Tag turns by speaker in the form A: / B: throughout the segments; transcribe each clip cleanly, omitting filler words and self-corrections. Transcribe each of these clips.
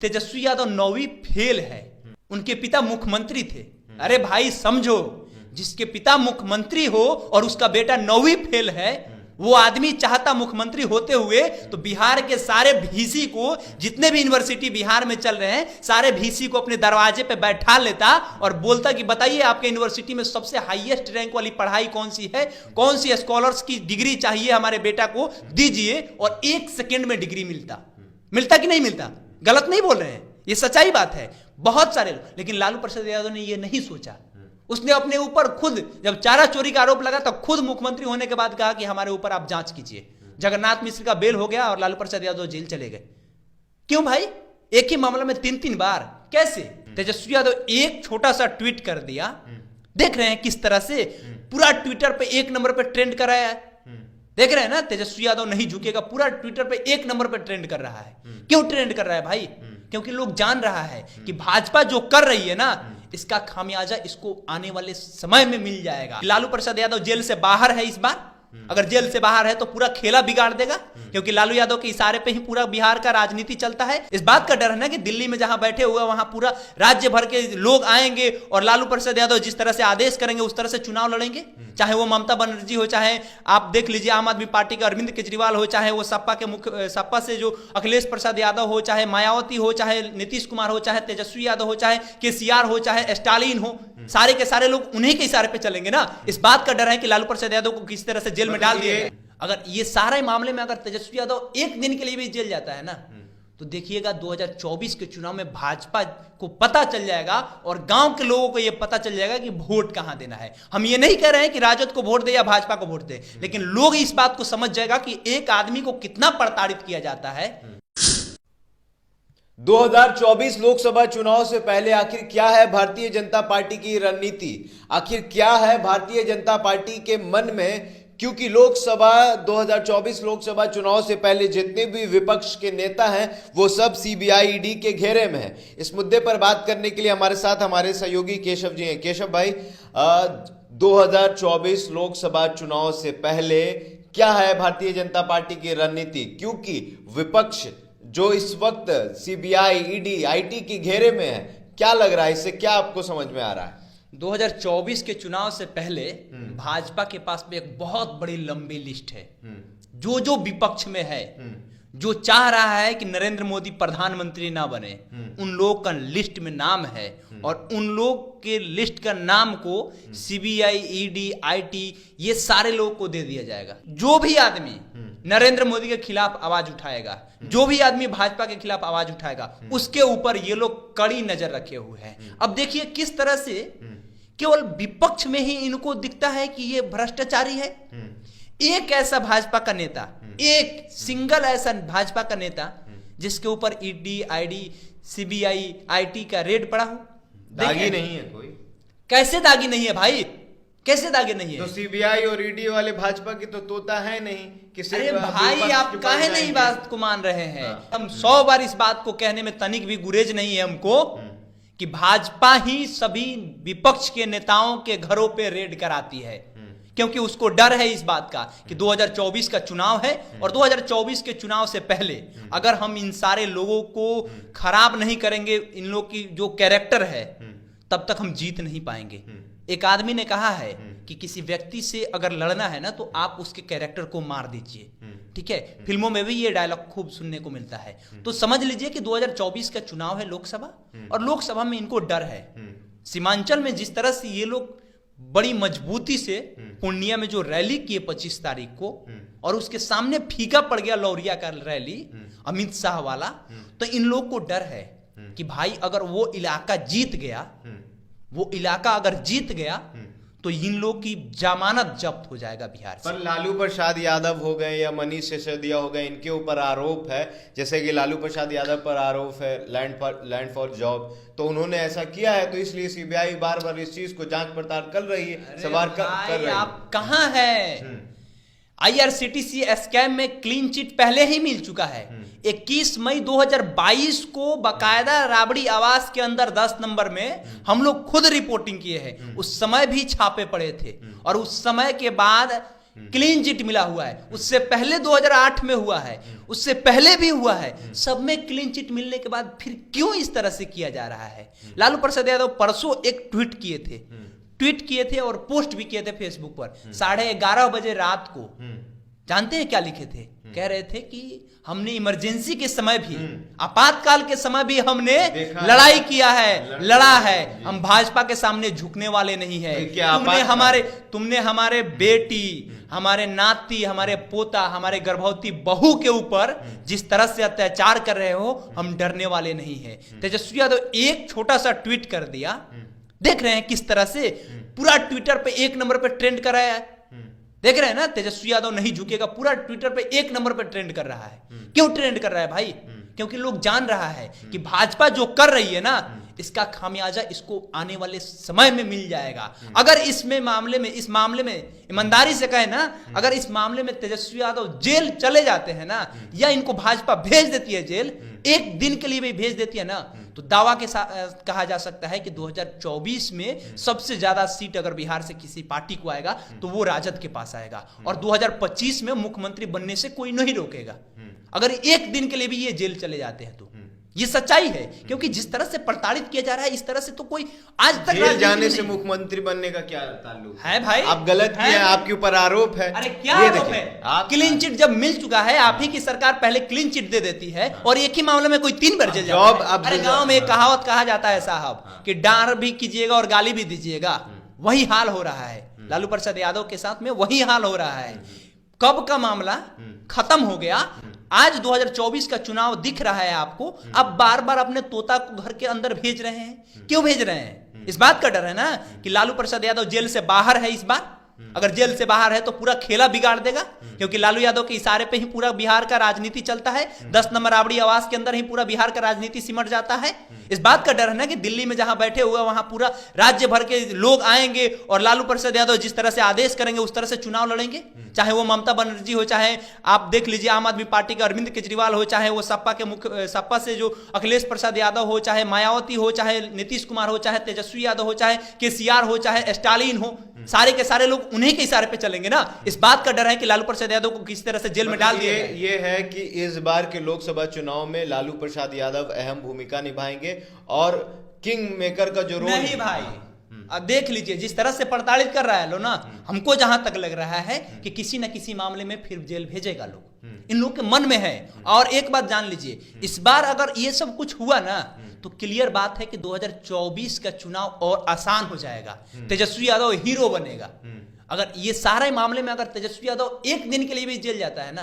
A: Tejashwi Yadav 9वीं fail है, उनके पिता मुख्यमंत्री थे। अरे भाई समझो, जिसके पिता मुख्यमंत्री हो और उसका बेटा 9वीं फेल है, वो आदमी चाहता मुख्यमंत्री होते हुए तो बिहार के सारे भीसी को, जितने भी यूनिवर्सिटी बिहार में चल रहे हैं, सारे भीसी को अपने दरवाजे पे बैठा लेता और बोलता कि बताइए आपके यूनिवर्सिटी में सबसे हाईएस्ट रैंक वाली पढ़ाई कौन सी है, कौन सी स्कॉलर्स की डिग्री चाहिए हमारे बेटा को, दीजिए, और 1 सेकेंड में डिग्री मिलता कि नहीं मिलता? गलत नहीं बोल रहे हैं, ये सच्चाई बात है। बहुत सारे, लेकिन लालू प्रसाद यादव ने ये नहीं सोचा। उसने अपने ऊपर खुद, जब चारा चोरी का आरोप लगा तो खुद मुख्यमंत्री होने के बाद कहा कि हमारे ऊपर आप जांच कीजिए। जगन्नाथ मिश्र का बेल हो गया और लालू प्रसाद यादव जेल चले गए। क्यों भाई? एक ही मामला में 3-3 बार कैसे? तेजस्वी यादव एक छोटा सा ट्वीट कर दिया, देख रहे हैं किस तरह से पूरा ट्विटर पे 1 नंबर पे ट्रेंड कर रहा है। देख रहे हैं ना, तेजस्वी यादव नहीं झुकेगा पूरा ट्विटर पे 1 नंबर पे ट्रेंड कर रहा है। क्यों ट्रेंड कर रहा है भाई? क्योंकि लोग जान रहा है कि भाजपा जो कर रही है ना, इसका खामियाजा इसको आने वाले समय में मिल जाएगा। लालू प्रसाद यादव जेल से बाहर है इस बार, अगर जेल से बाहर है तो पूरा खेला बिगाड़ देगा, क्योंकि लालू यादव के इशारे पे ही पूरा बिहार का राजनीति चलता है। इस बात का डर है ना कि दिल्ली में जहां बैठे हुए वहां पूरा राज्य भर के लोग आएंगे और लालू प्रसाद यादव जिस तरह से आदेश करेंगे उस तरह से चुनाव लड़ेंगे। चाहे वो ममता बनर्जी हो, चाहे आप देख लीजिए आम आदमी पार्टी का अरविंद केजरीवाल हो, चाहे वो सपा से जो अखिलेश प्रसाद यादव हो, चाहे मायावती हो, चाहे नीतीश कुमार हो, चाहे तेजस्वी यादव हो, चाहे केसीआर हो, चाहे स्टालिन हो, सारे के सारे लोग उन्हीं के इशारे पे चलेंगे ना। इस बात का डर है कि लालू प्रसाद यादव को किस तरह से जेल में डाल दिया जाए। अगर ये सारे मामले में अगर तेजस्वी यादव 1 दिन के लिए भी जेल जाता है ना, तो देखिएगा 2024 के चुनाव में भाजपा को पता चल जाएगा और गांव के लोगों को यह पता चल जाएगा कि वोट कहां देना है। हम ये नहीं कह रहे हैं कि राजद को वोट दे या भाजपा को वोट दे, लेकिन लोग इस बात को समझ जाएगा कि एक आदमी को कितना प्रताड़ित किया जाता है।
B: 2024 लोकसभा चुनाव से पहले आखिर क्या है भारतीय जनता पार्टी की रणनीति? आखिर क्या है भारतीय जनता पार्टी के मन में? क्योंकि 2024 लोकसभा चुनाव से पहले जितने भी विपक्ष के नेता हैं वो सब सीबीआई ईडी के घेरे में हैं। इस मुद्दे पर बात करने के लिए हमारे साथ हमारे सहयोगी केशव जी हैं। केशव भाई, 2024 लोकसभा चुनाव से पहले क्या है भारतीय जनता पार्टी की रणनीति? क्योंकि विपक्ष जो इस वक्त सीबीआई ईडी आईटी के घेरे में है, क्या लग रहा है, इससे क्या आपको समझ में आ रहा है?
A: 2024 के चुनाव से पहले भाजपा के पास में एक बहुत बड़ी लंबी लिस्ट है। जो विपक्ष में है, जो चाह रहा है कि नरेंद्र मोदी प्रधानमंत्री ना बने, उन लोगों का लिस्ट में नाम है और उन लोग के लिस्ट का नाम को सीबीआई ईडी आईटी ये सारे लोगों को दे दिया जाएगा। जो भी आदमी नरेंद्र मोदी के खिलाफ आवाज उठाएगा, जो भी आदमी भाजपा के खिलाफ आवाज उठाएगा, उसके ऊपर ये लोग कड़ी नजर रखे हुए हैं। अब देखिए किस तरह से केवल विपक्ष में ही इनको दिखता है कि ये भ्रष्टाचारी है। एक ऐसा भाजपा का नेता, एक सिंगल ऐसा भाजपा का नेता जिसके ऊपर ईडी आईडी सीबीआई आईटी का रेड पड़ा हो,
B: दागी नहीं है कोई।
A: कैसे दागी नहीं है भाई? कैसे दागे नहीं है?
B: तो सीबीआई और ईडी वाले भाजपा की तो तोता है नहीं कि
A: अरे भाई आप काहे नहीं बात को मान रहे हैं? हम 100 बार इस बात को कहने में तनिक भी गुरेज नहीं है हमको कि भाजपा ही सभी विपक्ष के नेताओं के घरों पे रेड कराती है, क्योंकि उसको डर है इस बात का कि 2024 का चुनाव है और 2024 के चुनाव से पहले अगर हम इन सारे लोगों को खराब नहीं करेंगे, इन लोग की जो कैरेक्टर है, तब तक हम जीत नहीं पाएंगे। एक आदमी ने कहा है कि किसी व्यक्ति से अगर लड़ना है ना तो आप उसके कैरेक्टर को मार दीजिए, ठीक है? फिल्मों में भी ये डायलॉग खूब सुनने को मिलता है। तो समझ लीजिए कि 2024 का चुनाव है लोकसभा, और लोकसभा में इनको डर है। सीमांचल में जिस तरह से ये लोग बड़ी मजबूती से पूर्णिया में जो रैली किए 25 तारीख को, और उसके सामने फीका पड़ गया लौरिया का रैली अमित शाह वाला, तो इन लोग को डर है कि भाई अगर वो इलाका जीत गया, वो इलाका अगर जीत गया तो इन लोग की जमानत जब्त हो जाएगा बिहार से।
B: पर लालू प्रसाद यादव हो गए या मनीष सिसोदिया हो गए, इनके ऊपर आरोप है, जैसे कि लालू प्रसाद यादव पर आरोप है लैंड फॉर जॉब, तो उन्होंने ऐसा किया है, तो इसलिए सीबीआई बार बार इस चीज को जांच पड़ताल कर रही है, सवार कर रही है।
A: आप कहां है? आईआरसीटीसी स्कैम में क्लीन चिट पहले ही मिल चुका है। 21 मई 2022 को बकायदा राबड़ी आवास के अंदर 10 नंबर में हम लोग खुद रिपोर्टिंग किए हैं। उस समय भी छापे पड़े थे और उस समय के बाद क्लीन चिट मिला हुआ है। उससे पहले 2008 में हुआ है, उससे पहले भी हुआ है, सब में क्लीन चिट मिलने के बाद फिर क्यों इस तरह से किया जा रहा है? लालू प्रसाद यादव परसों एक ट्वीट किए थे और पोस्ट भी किए थे फेसबुक पर 11:30 बजे रात को। जानते हैं क्या लिखे थे? कह रहे थे कि हमने इमरजेंसी के समय भी, आपातकाल के समय भी हमने लड़ाई किया है, लड़ा है, हम भाजपा के सामने झुकने वाले नहीं है। तुमने हमारे बेटी, हमारे नाती, हमारे पोता, हमारे गर्भवती बहू के ऊपर जिस तरह से अत्याचार कर रहे हो, हम डरने वाले नहीं है। तेजस्वी यादव एक छोटा सा ट्वीट कर दिया, देख रहे हैं किस तरह से पूरा ट्विटर पे 1 नंबर पे ट्रेंड कर रहा है। देख रहे हैं ना, तेजस्वी यादव नहीं झुकेगा पूरा ट्विटर पे 1 नंबर पे ट्रेंड कर रहा है। क्यों ट्रेंड कर रहा है भाई? क्योंकि लोग जान रहा है कि भाजपा जो कर रही है ना, इसका खामियाजा इसको आने वाले समय में मिल जाएगा। अगर इस मामले में ईमानदारी से कहे ना, अगर इस मामले में तेजस्वी यादव जेल चले जाते हैं ना, या इनको भाजपा भेज देती है जेल, एक दिन के लिए भी भेज देती है ना, तो दावा के साथ कहा जा सकता है कि 2024 में सबसे ज्यादा सीट अगर बिहार से किसी पार्टी को आएगा तो वो राजद के पास आएगा, और 2025 में मुख्यमंत्री बनने से कोई नहीं रोकेगा अगर एक दिन के लिए भी ये जेल चले जाते हैं तो। ये सच्चाई है, क्योंकि जिस तरह से प्रताड़ित किया जा रहा है, इस तरह से तो कोई आज तक
B: जेल जाने से मुख्यमंत्री बनने का क्या ताल्लुक
A: है भाई?
B: आप गलत किए, आपके ऊपर आरोप है।
A: अरे क्या आरोप है? क्लीन चिट जब मिल चुका है, आप ही की सरकार पहले क्लीन चिट दे देती है और एक ही मामले में कोई 3 बार जेल जाता है। अरे गांव में एक कहावत कहा जाता है साहब कि डांट भी कीजिएगा और गाली भी दीजिएगा, वही हाल हो रहा है लालू प्रसाद यादव के साथ में, वही हाल हो रहा है। कब का मामला खत्म हो गया, आज 2024 का चुनाव दिख रहा है आपको, अब बार बार अपने तोता को घर के अंदर भेज रहे हैं। क्यों भेज रहे हैं? इस बात का डर है ना कि लालू प्रसाद यादव जेल से बाहर है इस बार। अगर जेल से बाहर है तो पूरा खेला बिगाड़ देगा, क्योंकि लालू यादव के इशारे पे ही पूरा बिहार का राजनीति चलता है। 10 नंबर राबड़ी आवास के अंदर ही पूरा बिहार का राजनीति सिमट जाता है। इस बात का डर है ना कि दिल्ली में जहां बैठे हुए वहां पूरा राज्य भर के लोग आएंगे और लालू प्रसाद यादव जिस तरह से आदेश करेंगे उस तरह से चुनाव लड़ेंगे। चाहे वो ममता बनर्जी हो, चाहे आप देख लीजिए आम आदमी पार्टी के अरविंद केजरीवाल हो, चाहे वो सपा से जो अखिलेश प्रसाद यादव हो, चाहे मायावती हो, चाहे नीतीश कुमार हो, चाहे तेजस्वी यादव हो, चाहे केसीआर हो, चाहे स्टालिन हो, सारे के सारे लोग उन्हीं के इशारे पे चलेंगे ना। इस बात का डर है कि लालू प्रसाद यादव को किस तरह से जेल में डाल दिया जाए।
B: ये है कि इस बार के लोकसभा चुनाव में लालू प्रसाद यादव अहम भूमिका निभाएंगे और किंग मेकर का जो रोल
A: नहीं भाई, अब देख लीजिए जिस तरह से प्रताड़ित कर रहा है लो ना, हमको जहां तक लग रहा है कि किसी न किसी मामले में फिर जेल भेजेगा लोग, इन लोग के मन में है। और एक बात जान लीजिए, इस बार अगर ये सब कुछ हुआ ना तो क्लियर बात है कि 2024 का चुनाव और आसान हो जाएगा, तेजस्वी यादव हीरो बनेगा। अगर ये सारे मामले में अगर तेजस्वी यादव एक दिन के लिए भी जेल जाता है ना,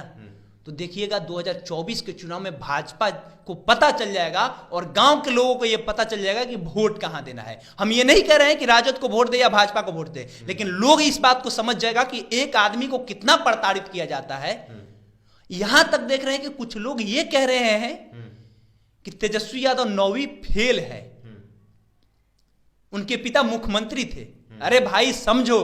A: तो देखिएगा 2024 के चुनाव में भाजपा को पता चल जाएगा और गांव के लोगों को यह पता चल जाएगा कि वोट कहां देना है। हम ये नहीं कह रहे हैं कि राजद को वोट दे या भाजपा को वोट दे, लेकिन लोग इस बात को समझ जाएगा कि एक आदमी को कितना प्रताड़ित किया जाता है। यहां तक देख रहे हैं कि कुछ लोग ये कह रहे हैं कि तेजस्वी यादव 9वीं फेल है, उनके पिता मुख्यमंत्री थे। अरे भाई समझो,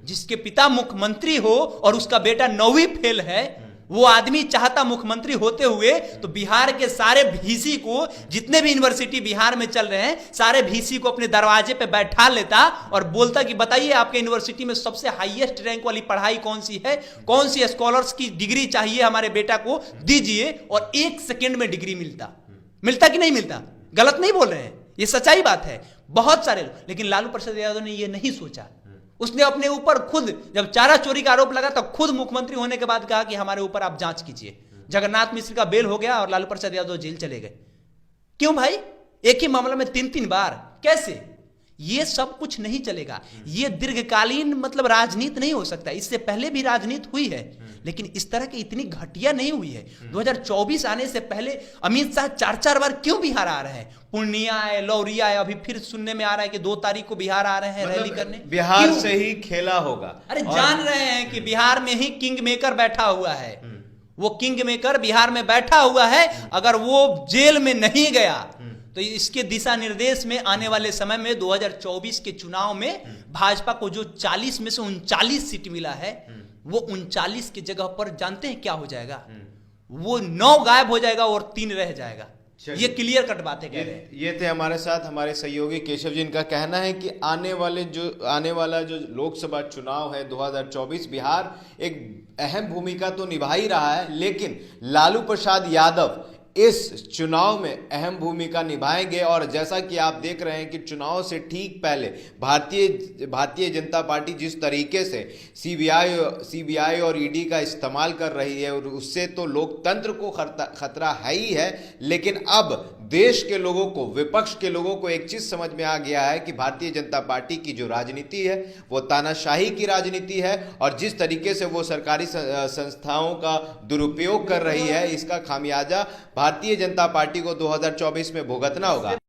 A: जिसके पिता मुख्यमंत्री हो और उसका बेटा 9वीं फेल है, वो आदमी चाहता मुख्यमंत्री होते हुए तो बिहार के सारे भीसी को, जितने भी यूनिवर्सिटी बिहार में चल रहे हैं, सारे भीसी को अपने दरवाजे पे बैठा लेता और बोलता कि बताइए आपके यूनिवर्सिटी में सबसे हाईएस्ट रैंक वाली पढ़ाई कौन सी है, कौन सी स्कॉलर्स की डिग्री चाहिए हमारे बेटा को, दीजिए, और 1 सेकेंड में डिग्री मिलता कि नहीं मिलता? गलत नहीं बोल रहे हैं, ये सच्चाई बात है। बहुत सारे लोग, लेकिन लालू प्रसाद यादव ने ये नहीं सोचा। उसने अपने ऊपर खुद, जब चारा चोरी का आरोप लगा तो खुद मुख्यमंत्री होने के बाद कहा कि हमारे ऊपर आप जांच कीजिए। जगन्नाथ मिश्र का बेल हो गया और लालू प्रसाद यादव जेल चले गए। क्यों भाई? एक ही मामले में 3-3 बार, कैसे? ये सब कुछ नहीं चलेगा। ये दीर्घकालीन मतलब राजनीति नहीं हो सकता। इससे पहले भी राजनीति हुई है, लेकिन इस तरह की इतनी घटिया नहीं हुई है। 2024 आने से पहले अमित शाह 4-4 बार क्यों बिहार आ रहे हैं? पूर्णिया है, लौरिया है, अभी फिर सुनने में आ रहा है कि 2 तारीख को बिहार आ रहे हैं रैली करने।
B: बिहार से ही खेला होगा।
A: अरे जान रहे हैं कि बिहार में ही किंग मेकर बैठा हुआ है। वो किंग मेकर बिहार में बैठा हुआ है। अगर वो जेल में नहीं गया तो इसके दिशा निर्देश में आने वाले समय में 2024 के चुनाव में भाजपा को जो 40 में से 39 सीट मिला है, वो 39 की जगह पर जानते हैं क्या हो जाएगा? वो 9 गायब हो जाएगा और 3 रह जाएगा। ये क्लियर कट बातें कह रहे हैं।
B: ये थे हमारे साथ हमारे सहयोगी केशव जी। इनका कहना है कि आने वाला जो लोकसभा चुनाव है 2024, बिहार एक अहम भूमिका तो निभा ही रहा है, लेकिन लालू प्रसाद यादव इस चुनाव में अहम भूमिका निभाएंगे। और जैसा कि आप देख रहे हैं कि चुनाव से ठीक पहले भारतीय जनता पार्टी जिस तरीके से सीबीआई और ईडी का इस्तेमाल कर रही है, और उससे तो लोकतंत्र को खतरा है ही है, लेकिन अब देश के लोगों को, विपक्ष के लोगों को एक चीज समझ में आ गया है कि भारतीय जनता पार्टी की जो राजनीति है वो तानाशाही की राजनीति है, और जिस तरीके से वो सरकारी संस्थाओं का दुरुपयोग कर रही है, इसका खामियाजा भारतीय जनता पार्टी को 2024 में भुगतना होगा।